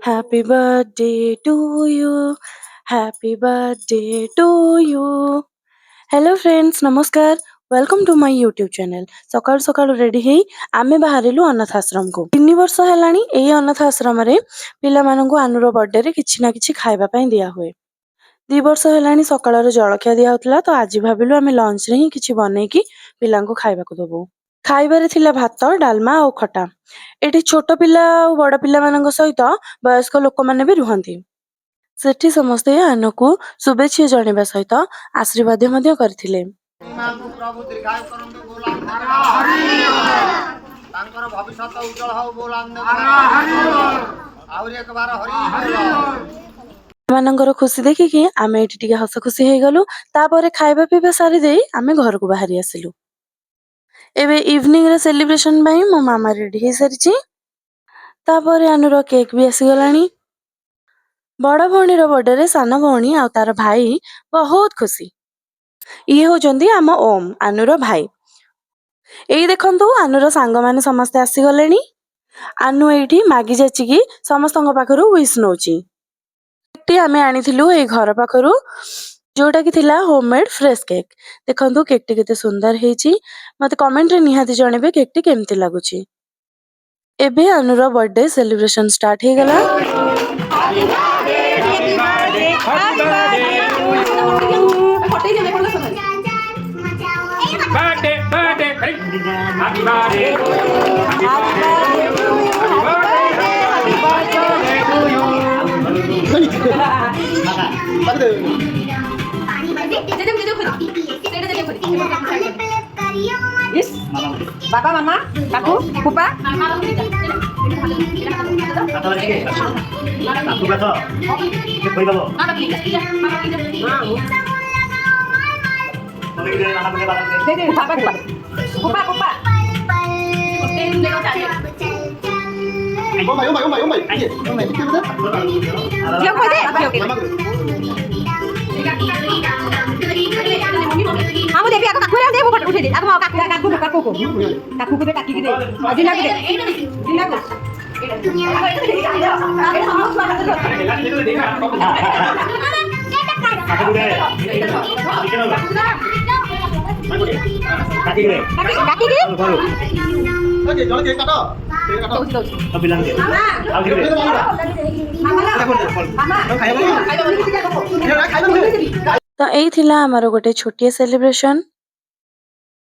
Happy birthday to you. Happy birthday to you. Hello friends, नमस्कार. Welcome to my YouTube channel. सकाळु सकाळु ready हेई आमे बाहरिलु अनाथ आश्रम को. 3 वर्ष हेलानी एई अनाथ आश्रम रे पिला माननकु आनुर बर्थडे रे किछि ना किछि खाइबा पई दिया हुए. 2 वर्ष हेलानी सकाळर जळखिया दिया होतला तो आज भाबिलु आमे लंच रे ही किछि बनेकी पिलांको खाइबाको दबो. खाइबारे थिला भात डालमा और खटा. एठी छोट पिला और बड़ पिला माननक सहित वयस्क लोक माने भी रुहंती. सेठी समस्ते आनकु शुभेच्छा जणेबा सहित आशीर्वाद ମଧ୍ୟ କରିଥିଲେ. प्रभु दीर्घायु करंतु बोलांग तांकर भविष्यत उज्जवल हो बोलांग आउर एक बार हरि मानकर खुशी देखिकी आमे एठी टिके हस खुशी हे गलु. तापरे खाइबा पीबा सारी देई आमे घर को बाहरी आसिलु. एबे इवनिंग रे सेलिब्रेशन बाई मो मामा रेडी हे सारिची. तापरे आनुर केक भी आसी गलानी. बड़ भौणीर बर्थडे रे सान भौणी आ तार भाई बहुत खुशी. इहे होचंदी आम ओम आनुर भाई. एई देखंतु आनुर सांग माने समस्ते आसी गलेनी. आनु एठी मागी जाचिकी समस्तंग पाखरु विश नोची. केकटी आमे आनिथिलु ए घर पाखरु जोटा की थिला होममेड फ्रेश केक. देखंतु केकटी केते सुंदर हेची. मते कमेंट रे निहाती जणेबे केकटी केमती लागुची. एबे आनुर बर्थडे सेलिब्रेशन स्टार्ट हे गला. बाबा मामा काकू फूफा kamu devi aku kaku deh bukan udah deh aku mau kaku ku deh kaki gitu dina ku deh dina ku kaki तो एई थिला आमार गोटे छोटिया सेलिब्रेशन.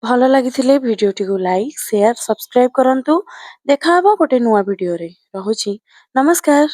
भल लागिथिले भिडियोटी को लाइक शेयर सब्सक्राइब करंतु. देखा हबो गोटे नुआ भिडियो रे. रहुची नमस्कार.